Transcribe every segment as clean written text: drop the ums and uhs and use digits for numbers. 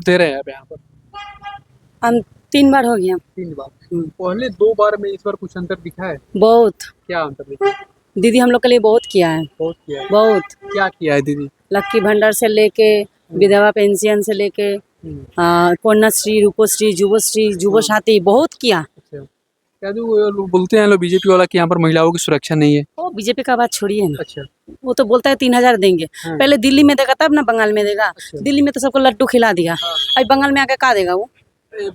दे रहे हैं आप यहाँ पर? हम 3 बार हो गया। 3 बार। पहले 2 बार में इस बार कुछ अंतर दिखा है? बहुत। क्या अंतर दिखा है? दीदी हम लोग के लिए बहुत किया है। बहुत किया है। बहुत। क्या किया है दीदी? लक्की भंडार से लेके विधवा पेंशन से लेके कन्याश्री, रूपश्री, जुबश्री, जुबसाथी बहुत किया। अच्छा, क्या जो लोग बोलते हैं लोग बीजेपी वाला कि यहाँ पर महिलाओं की सुरक्षा नहीं है? वो बीजेपी का बात छोड़िए ना। अच्छा। वो तो बोलता है 3000 देंगे। हाँ। पहले दिल्ली में देगा तब ना बंगाल में देगा। अच्छा। दिल्ली में तो सबको लड्डू खिला दिया। अब बंगाल में आके का देगा वो?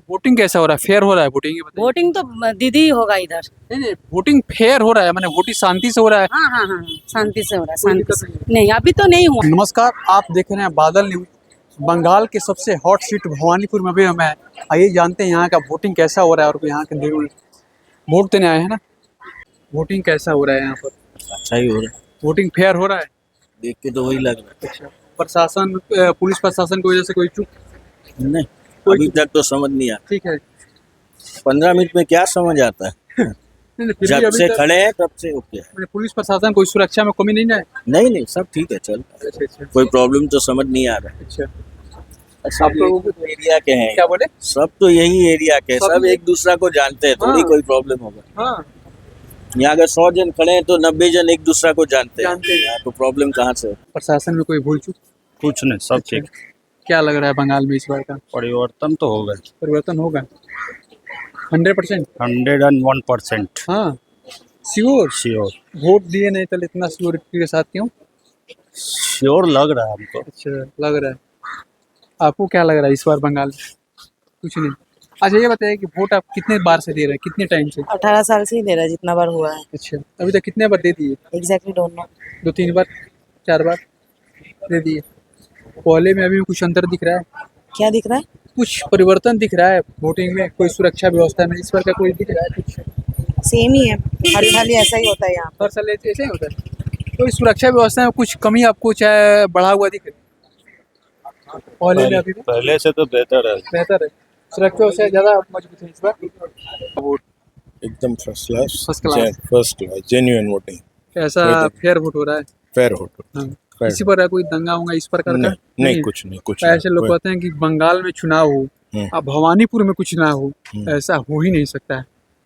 वोटिंग कैसा हो रहा है? फेयर हो रहा है वोटिंग? ये बताइए। वोटिंग तो दीदी होगा इधर। नहीं, वोटिंग फेयर हो रहा है, माने वोटिंग शांति से हो रहा है? हाँ हाँ हाँ, शांति से हो रहा है। कोई शांति दिक्कत से नहीं, अभी तो नहीं हुआ। नमस्कार, आप देख रहे हैं बादल न्यूज। बंगाल के सबसे हॉट सीट भवानीपुर में भी हम हैं। आइए जानते हैं यहाँ का वोटिंग कैसा हो रहा है और यहाँ के वोट देने आए हैं ना। वोटिंग कैसा हो रहा है यहाँ पर? अच्छा ही हो रहा है, वोटिंग फेयर हो रहा है? देख के तो वही लग रहा अच्छा। प्रशासन पुलिस प्रशासन की वजह से कोई चूक? है। नहीं, अभी तक तो समझ नहीं आता। ठीक है। 15 मिनट में क्या समझ आता है? नहीं, फिर भी जब अभी से तक खड़े हैं तब से ओके है। मैंने पुलिस प्रशासन कोई सुरक्षा में कमी नहीं है? नहीं सब ठीक है, चल अच्छा अच्छा कोई प्रॉब्लम तो समझ नहीं आ रहा है। अच्छा। सब लोगों के एरिया के हैं, क्या बोले? सब तो यही एरिया के हैं, सब एक दूसरा को जानते हैं, थोड़ी हाँ। कोई प्रॉब्लम होगा। हाँ, यहाँ अगर 100 जन खड़े हैं तो 90 जन एक दूसरा को जानते जानते हैं। हैं, तो प्रॉब्लम कहाँ से? प्रशासन में कोई भूल चूक? कुछ नहीं, सब अच्छा। ठीक। क्या लग रहा है बंगाल में इस बार का परिवर्तन तो होगा, परिवर्तन होगा? 100%? 101%। हाँ, श्योर? श्योर वोट दिए नहीं तो इतना श्योरिटी के साथ क्यों? श्योर लग रहा है हमको। अच्छा, लग रहा है। आपको क्या लग रहा है इस बार बंगाल में? कुछ नहीं। अच्छा, ये बताइए कि वोट आप कितने बार से दे रहे हैं, कितने टाइम से? 18 साल से ही दे रहा है, जितना बार हुआ है। अच्छा, अभी तक कितने बार दे दिए? Exactly don't know. 2-3 बार, 4 बार दे दिए। पहले में अभी भी कुछ अंतर दिख रहा है? क्या दिख रहा है? कुछ परिवर्तन दिख रहा है वोटिंग में? कोई सुरक्षा व्यवस्था में इस बार का कोई दिख रहा है कुछ? सेम ही है, हर साल ही ऐसा ही होता है यहाँ। हर साल ऐसे ही होता है? कोई सुरक्षा व्यवस्था में कुछ कमी आपको चाहे बढ़ा हुआ दिख रहा है पहले में अभी में? पहले से तो बेहतर है। बेहतर है, सुरक्षा से ज़्यादा मजबूत है इस बार वोट? एकदम first class, first class. Genuine voting, ऐसा फेयर वोट हो रहा है? Fair vote. हाँ। इसी पर कोई दंगा होगा इस प्रकार का? नहीं कुछ नहीं, कुछ ऐसे लोग कहते हैं कि बंगाल में चुनाव हो, अब भवानीपुर में कुछ ना हो, ऐसा हो ही नहीं सकता है।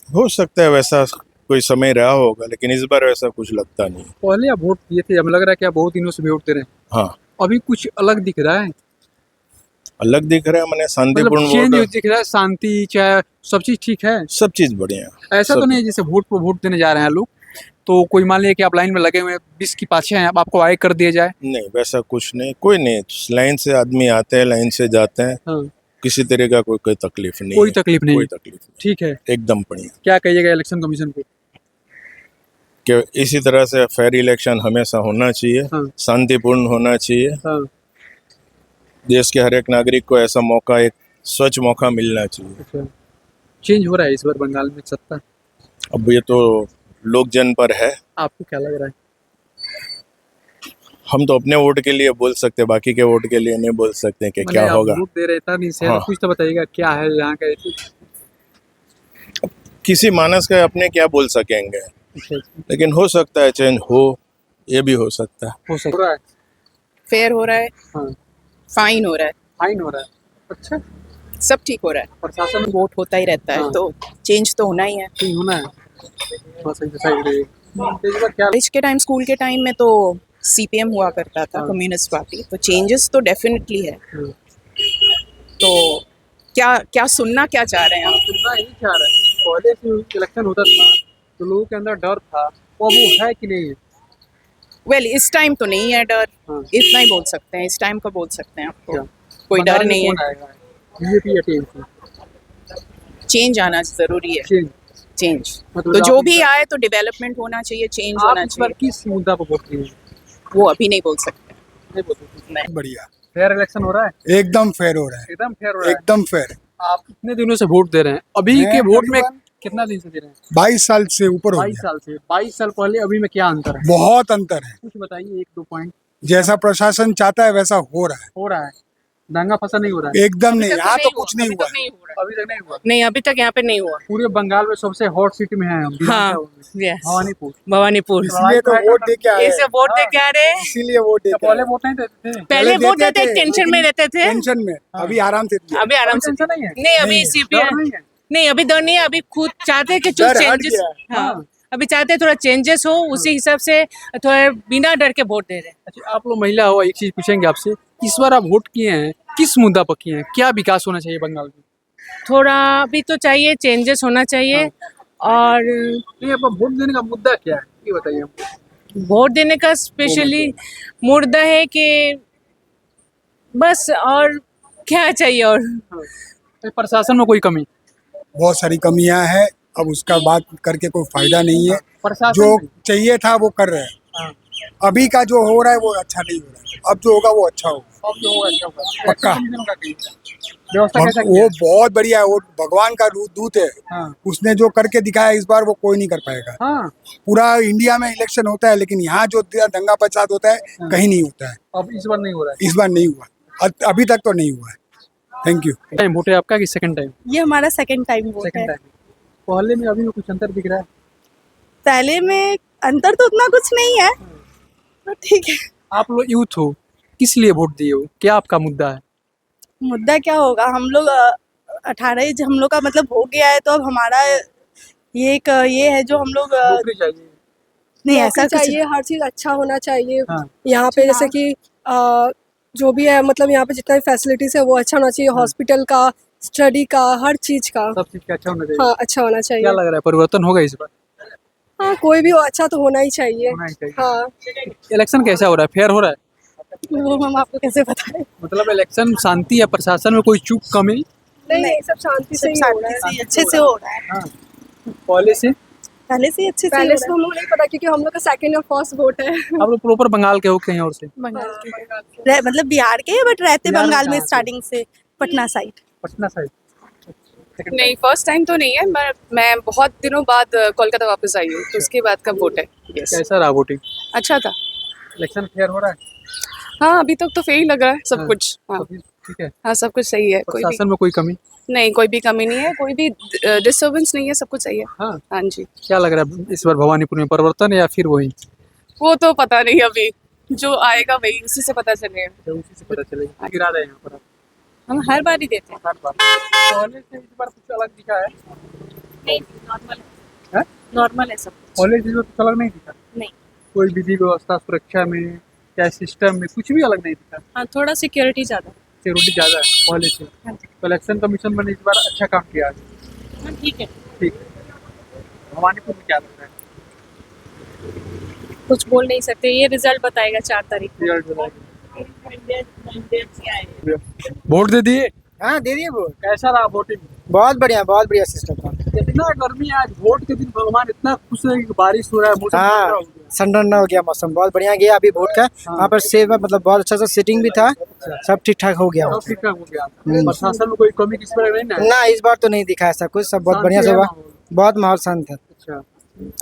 हो सकता है वैसा कोई समय रहा होगा, लेकिन इस बार वैसा कुछ लगता नहीं। पहले आप वोट दिए थे, अब लग रहा है कि आप बहुत दिनों से वोट दे रहे हैं। हाँ, अभी कुछ अलग दिख रहा है? अलग दिख रहा है, मैंने शांतिपूर्ण चेंज वोट, दिख रहा है, शांति चाहे सब चीज ठीक है? सब चीज बढ़िया। ऐसा तो नहीं है जैसे वोट पर वोट देने जा रहे हैं लोग तो कोई मान लिया कि आप लाइन में लगे हुए हैं, 20 की पाछे हैं, अब आपको आगे कर दिया जाए? नहीं वैसा कुछ नहीं, कोई नहीं, लाइन से आदमी आते हैं, लाइन से जाते हैं। हाँ। किसी तरह का कोई तकलीफ नहीं, कोई तकलीफ नहीं? कोई तकलीफ नहीं, ठीक है, एकदम बढ़िया। क्या कहिएगा इलेक्शन कमीशन को? कि इसी तरह से फेयर इलेक्शन हमेशा होना चाहिए। हाँ। शांतिपूर्ण होना चाहिए। हाँ। देश के हर एक नागरिक को ऐसा मौका, एक स्वच्छ मौका मिलना चाहिए। अच्छा, चेंज हो रहा है इस बार बंगाल में सत्ता? अब ये तो लोक जन पर है। आपको क्या लग रहा है? हम तो अपने वोट के लिए बोल सकते हैं, बाकी के वोट के लिए नहीं बोल सकते कि क्या होगा। वोट दे रहे था नहीं से हाँ। कुछ तो बताइएगा क्या है यहाँ का? किसी मानस का अपने क्या बोल सकेंगे, लेकिन हो सकता है चेंज हो, ये भी हो सकता है। हो सकता है। फेयर हो रहा है। हाँ। फाइन हो रहा है। फाइन हो रहा है? अच्छा, सब ठीक हो रहा है। प्रशासन में वोट होता ही रहता है। हाँ। तो चेंज तो होना ही है। ठीक होना है। बस सही रही। इस बार क्या? कॉलेज के टाइम, स्कूल के टाइम में तो सीपीएम हुआ करता था, हाँ। कम्युनिस्ट पार्टी, तो चेंजेस तो डेफिनेटली है। हाँ। तो क्या सुनना क्या चाह रहे हैं आप? सुनना यही चाह रहा है, पहले से इलेक्शन होता था तो लोगों के अंदर डर था, वो है कि नहीं? वेल, इस टाइम तो नहीं है डर। हाँ। इतना ही बोल सकते हैं, इस टाइम का बोल सकते हैं आपको। क्या? कोई डर बंगाल में नहीं कौन है। आएगा? बीजेपी या टीएमसी? चेंज आना जरूरी है। चेंज मतलब तो जो आप भी आए तो डेवलपमेंट होना चाहिए, चेंज आप होना इस बार चाहिए। किस मुद्दा पर वोट दिए? वो अभी नहीं बोल सकते। नहीं बोल सकते। नहीं। बढ़िया, फेयर इलेक्शन हो रहा है? एकदम फेयर हो रहा है, एकदम फेयर हो रहा है। एकदम फेयर। आप कितने दिनों से वोट दे रहे हैं? अभी मैं के वोट में करीबन कितना दिन से दे रहे हैं? 22 साल से ऊपर हो 22 गया। साल से। 22 साल पहले अभी में क्या अंतर है? बहुत अंतर है। कुछ बताइए, 1-2 पॉइंट। जैसा प्रशासन चाहता है वैसा हो रहा है। हो रहा है? दंगा फसाद नहीं हो रहा है एकदम नहीं, अभी तक यहाँ तो हुआ, कुछ नहीं अभी हुआ तक नहीं हो रहा अभी तक नहीं हुआ नहीं, अभी तक यहाँ पे नहीं हुआ। पूरे बंगाल में सबसे हॉट सिटी में है हम हाँ, विधानसभा में, यस, भवानीपुर। भवानीपुर। इसलिए तो वोट दे के आए इसे हैं। वोट दे के आ रहे हैं। इसीलिए वोट दे तो के पहले आए हैं। वोट नहीं देते थे पहले वोट देते थे, टेंशन में लेकिन रहते थे। टेंशन में, अभी आराम से दिए। अभी आराम से टेंशन नहीं है नहीं, अभी नहीं है, सीपीआई डर नहीं है नहीं, अभी डर नहीं है। अभी खुद चाहते हैं कि जो डर हट चेंजेस, गया है। हाँ, अभी चाहते हैं थोड़ा चेंजेस हो, उसी हिसाब से थोड़ा बिना डर के वोट दे रहे हैं। अच्छा आप लोग महिला हो, एक चीज पूछेंगे आपसे, इस बार आप वोट किए हैं, किस मुद्दा पर किए हैं, क्या विकास होना चाहिए बंगाल में? थोड़ा भी तो चाहिए, चेंजेस होना चाहिए। और नहीं अब वोट देने का मुद्दा क्या है ये बताइए हमको। वोट देने का स्पेशली मुद्दा है कि बस, और क्या चाहिए। और प्रशासन में कोई कमी? बहुत सारी कमियां हैं, अब उसका बात करके कोई फायदा नहीं है। प्रशासन जो में? चाहिए था वो कर रहे हैं। हाँ। अभी का जो हो रहा है वो अच्छा नहीं हो रहा है, अब जो होगा वो अच्छा होगा। अब जो होगा अच्छा होगा। पक्का। ऐसे कमिश्नों का कहिए। व्यवस्था कैसा किया वो है? बहुत बढ़िया है, वो भगवान का दूत है। हाँ उसने जो करके दिखाया इस बार वो कोई नहीं कर पाएगा। हाँ पूरा इंडिया में इलेक्शन होता है, लेकिन यहाँ जो दंगा फसाद होता है कहीं नहीं होता है। अब इस बार नहीं हो रहा इस बार नहीं हुआ, अभी तक तो नहीं हुआ है। Thank you. है। टाइम वोट है आपका कि सेकंड टाइम? ये हमारा सेकंड टाइम वोट सेकंड है। टाइम। पहले में अभी में कुछ अंतर दिख रहा है? पहले में अंतर तो उतना कुछ नहीं है, तो ठीक है। आप लोग यूथ हो, किस लिए वोट दिए हो, क्या आपका मुद्दा है? मुद्दा क्या होगा, हम लोग 18 एज हम लोग का मतलब हो गया है, तो अब हमारा ये है जो हम लोग नौकरी चाहिए। नहीं ऐसा कुछ चाहिए, हर चीज अच्छा होना चाहिए। हाँ। यहाँ पे जैसे कि जो भी है, मतलब यहाँ पे जितना भी फैसिलिटीज है वो अच्छा होना चाहिए। हॉस्पिटल का, स्टडी का, हर चीज का। सब चीज का अच्छा होना चाहिए। हाँ, अच्छा होना क्या चाहिए। लग रहा है परिवर्तन होगा इस बार? हाँ, कोई भी हो अच्छा तो होना ही चाहिए। होना ही चाहिए। हाँ, इलेक्शन कैसा हो रहा है, फेयर हो रहा है? वो हम आपको कैसे बताएं। मतलब इलेक्शन शांति या प्रशासन में कोई चूक कमी? नहीं, सब शांति से ही हो रहा है। शांति से अच्छे से हो रहा है। हाँ पहले से पहले से ही अच्छे से पहले से हम लोग नहीं पता, क्योंकि हम लोग का सेकंड और फर्स्ट वोट है। आप लोग प्रॉपर बंगाल के हो कहीं और से? बंगाल के मतलब बिहार के, बट रहते बिहार में बंगाल में कहाँ से? स्टार्टिंग से, पटना साइड। पटना साइड। नहीं, फर्स्ट टाइम तो नहीं है, मैं बहुत दिनों बाद कोलकाता वापस आई हूँ, तो उसके बाद का वोट है। कैसा रहा वोटिंग? अच्छा था। इलेक्शन फेयर हो रहा है? हाँ, अभी तक तो फेयर ही लग रहा है सब हाँ। कुछ। हाँ सब ठीक है। हाँ, सब कुछ सही है। कोई भी प्रशासन में कोई कमी? नहीं, कोई भी कमी नहीं है, कोई भी डिस्टर्बेंस नहीं है, सब कुछ सही है। हाँ हाँ जी, क्या लग रहा है इस बार भवानीपुर में परिवर्तन या फिर वही? वो तो पता नहीं, अभी जो आएगा वही, उसी से पता चलेगा। उसी से पता चलेगा। गिरा रहे हैं यहाँ पर आप? हम हर बार ही देते हैं। हर बार पहले से इस बार कुछ अलग दिखा है? नहीं, नॉर्मल हैं? नॉर्मल है सब कुछ। पहले से कुछ अलग नहीं दिखा? नहीं। कोई विधि व्यवस्था सुरक्षा में या सिस्टम में कुछ भी अलग नहीं दिखा? हाँ, थोड़ा सिक्योरिटी ज़्यादा। सिक्योरिटी ज़्यादा है पहले से। हाँ जी। तो इलेक्शन कमीशन ने इस बार अच्छा काम किया है। हाँ, ठीक है। ठीक है। भवानीपुर में क्या लग रहा है? कुछ बोल नहीं सकते, ये रिजल्ट बताएगा 4 तारीख को। रिजल्ट बताइए। वोट दे दिए? हाँ, दे दिए वो। कैसा रहा वोटिंग? बहुत बढ़िया सिस्टम था। इतना गर्मी है, आज वोट के दिन भगवान इतना खुश है कि बारिश हो रहा है, मौसम हाँ, ठंडा हो गया। ठंडा हो गया मौसम, बहुत बढ़िया गया अभी वोट का। वहाँ पर सेव मतलब बहुत अच्छा सा सीटिंग भी था, सब ठीक ठाक हो गया। सब ठीक ठाक हो गया। प्रशासन में कोई कमी किस पर नहीं ना? ना, इस बार तो नहीं दिखा ऐसा कुछ, सब बहुत बढ़िया से हुआ। बहुत माहौल शांत था। अच्छा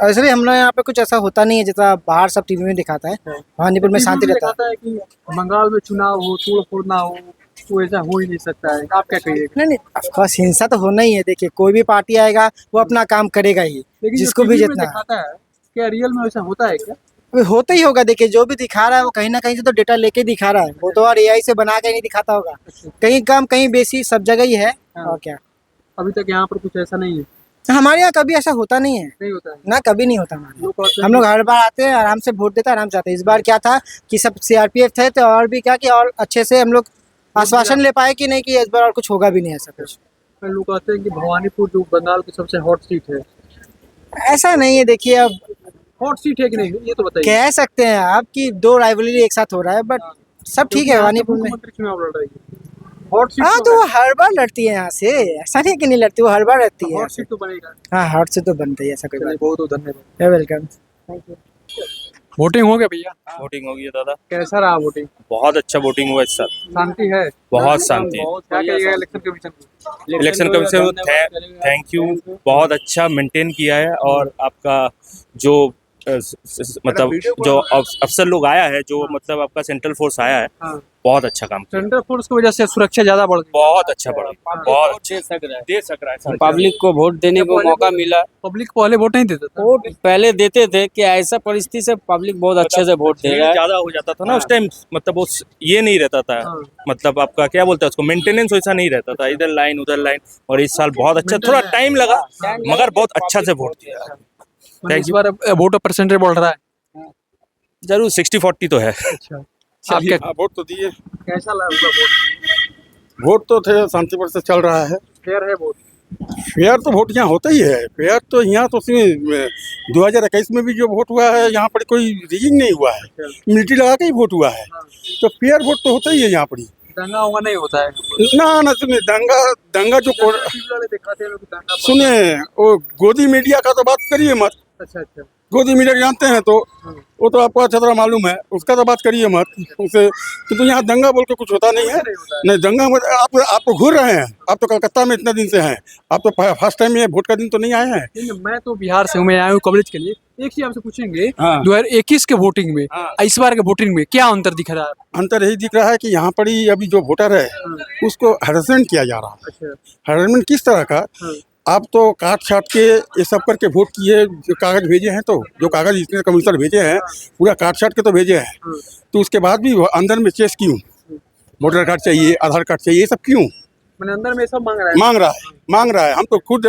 ऐसे भी हम लोग यहाँ पे कुछ ऐसा होता नहीं है जैसा बाहर सब टीवी में दिखाता है। भवानीपुर में शांति रहता है। है कि बंगाल में चुनाव हो, तोड़ फोड़ ना हो, तो ऐसा हो ही नहीं सकता है। आप क्या कहिएगा? नहीं, ऑफकोर्स हिंसा तो होना ही है। देखिए, कोई भी पार्टी आएगा वो अपना काम करेगा ही, लेकिन जो जिसको भी टीवी में जितना दिखाता है, क्या रियल में ऐसा होता है क्या? अभी होता ही होगा। देखिए, जो भी दिखा रहा है वो कहीं ना कहीं से तो डेटा लेके दिखा रहा है, वो तो और एआई से बना के नहीं दिखाता होगा। कहीं कम कहीं बेसी सब जगह ही है। और क्या, अभी तक यहाँ पर कुछ ऐसा नहीं है? हमारे यहाँ कभी ऐसा होता नहीं है नहीं होता है। ना, कभी नहीं होता हमारे यहाँ। लोग कहते हैं हम लोग हर बार आते हैं, आराम से वोट देते हैं, आराम से आते हैं। इस बार क्या था कि सब सीआरपीएफ थे, तो और भी क्या कि और अच्छे से हम लोग आश्वासन ले पाए कि नहीं कि इस बार और कुछ होगा भी नहीं ऐसा कुछ। लोग कहते हैं कि भवानीपुर जो बंगाल की सबसे हॉट सीट है, ऐसा नहीं है। देखिए, अब हॉट सीट है कि नहीं ये तो बताइए। कह सकते हैं आप कि 2 राइवलरी एक साथ हो रहा है, बट सब ठीक है भवानीपुर में। मुख्यमंत्री चुनाव लड़ रही है, हॉट सीट हाँ, तो वो हर बार लड़ती है यहाँ से, ऐसा नहीं कि नहीं लड़ती, वो हर बार रहती है यहाँ हॉट से। सीट तो बनेगा। हाँ, हार्ट से तो बनता ही है, ऐसा कोई बात बहुत बहुत धन्यवाद। नहीं। वेलकम। वोटिंग हो गया भैया? वोटिंग होगी दादा। कैसा रहा वोटिंग? बहुत अच्छा वोटिंग हुआ इस साल। शांति है? बहुत शांति है। क्या कहिएगा इलेक्शन कमीशन को? इलेक्शन कमीशन को थैंक यू, बहुत अच्छा मेंटेन किया है। और आपका जो मतलब जो अफसर लोग आया है, जो मतलब आपका सेंट्रल फोर्स आया है, हाँ। बहुत अच्छा काम किया, सेंट्रल फोर्स की वजह से सुरक्षा ज्यादा बढ़ गई। बहुत अच्छा बढ़ा, बहुत अच्छे दे सक रहा है। पब्लिक को वोट देने को मौका मिला। पब्लिक पहले वोट नहीं देता था। वोट पहले देते थे कि ऐसा परिस्थिति से पब्लिक बहुत अच्छे से वोट दे रहा है। ज्यादा हो जाता था ना उस टाइम, मतलब वो ये नहीं रहता था, मतलब आपका क्या बोलते हैं उसको, मेंटेनेंस वैसा नहीं रहता था, इधर लाइन उधर लाइन। और इस साल बहुत अच्छा, थोड़ा टाइम लगा मगर बहुत अच्छा से वोट दिया। मतलब इस बार वोट परसेंटेज बढ़ रहा है। जरूर 60-40 तो है। अच्छा, आप क्या वोट तो दिए, कैसा लगा वोट? वोट तो थे शांति पर से चल रहा है। फेयर है वोट? फेयर तो वोट यहाँ होता ही है। फेयर तो यहाँ तो उसमें 2021 में भी जो वोट हुआ है यहाँ पर कोई रिगिंग नहीं हुआ है, मिलिट्री लगा के ही वोट हुआ है। तो फेयर वोट तो होता ही है यहाँ पर। दंगा उंगा नहीं होता है? ना सुनिए, दंगा जो दिखाते हैं लोग दंगा। सुनिए, वो गोदी मीडिया का तो बात करिए मत। अच्छा, गोदी मीडिया जानते हैं तो वो तो आपको अच्छा तरह मालूम है, उसका तो बात करिए मत उसे। तो यहाँ दंगा बोल के कुछ होता नहीं है। नहीं दंगा मत, आप तो घूर रहे हैं, आप तो कलकत्ता में इतने दिन से हैं, आप तो फर्स्ट टाइम ये वोट का दिन तो नहीं आए हैं। मैं तो बिहार से हूँ, मैं आया हूँ कवरेज के लिए। एक चीज आपसे पूछेंगे, हाँ। 2021 के वोटिंग में इस बार के वोटिंग में क्या अंतर दिख रहा है? अंतर यही दिख रहा है कि यहाँ पर ही अभी जो वोटर है उसको हरेसमेंट किया जा रहा है। हरेसमेंट किस तरह का? आप तो काट छाट के ये सब करके वोट किए, जो कागज भेजे हैं, तो जो कागज इतने कमिश्नर भेजे हैं पूरा काट छाट के तो भेजे हैं, तो उसके बाद भी अंदर में चेस क्यों? वोटर कार्ड चाहिए, आधार कार्ड चाहिए, ये सब क्यों मैंने अंदर में सब मांग रहा है। हम तो खुद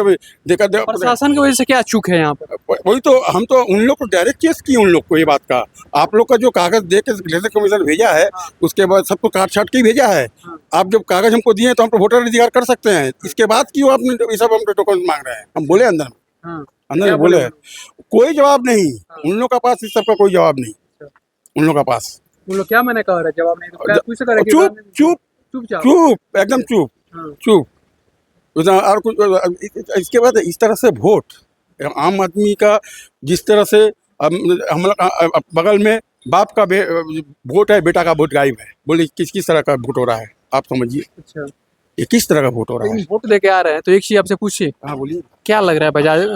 देखा प्रशासन की वजह से क्या चूक है यहाँ पर? वही तो, हम तो उन लोग को डायरेक्ट केस किए, उन लोग को ये बात का। आप लोग का जो कागज दे के इलेक्शन कमीशन भेजा है उसके बाद सबको काट छाट के ही भेजा है। आप जब कागज हमको दिए तो हम तो वोटर अधिकार कर सकते हैं, इसके बाद क्यों आपने ये सब हम डॉक्यूमेंट मांग रहे हैं? हम बोले अंदर में बोले कोई जवाब नहीं, उन लोग का पास इस सब का कोई जवाब नहीं। उन लोग का पास उन लोग क्या मैंने कहा जवाब नहीं, तो क्या कुछ करेंगे? चुप एकदम चुप। और कुछ इसके बाद इस तरह से वोट आम आदमी का, जिस तरह से हम लोग बगल में बाप का वोट है, बेटा का वोट गायब है, बोले किस तरह का वोट हो रहा है, आप समझिए। अच्छा, ये किस तरह का वोट हो रहा है? वोट लेके आ रहे हैं तो एक चीज आपसे पूछिए। हाँ बोलिए, क्या लग रहा है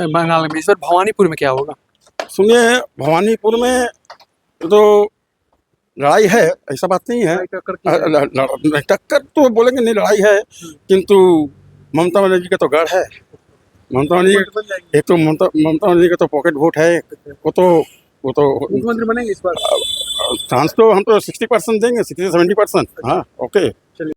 बंगाल में इस बार भवानीपुर में क्या होगा? सुनिए, भवानीपुर में तो लड़ाई है, ऐसा बात नहीं है। टक्कर तो बोलेंगे नहीं, लड़ाई है, किंतु ममता बनर्जी का तो गढ़ है। ममता बनर्जी, एक तो ममता बनर्जी का तो पॉकेट वोट है, वो तो मुख्यमंत्री बनेंगे इस बार? चांस तो हम तो 60% देंगे, 60-70%। हाँ, ओके।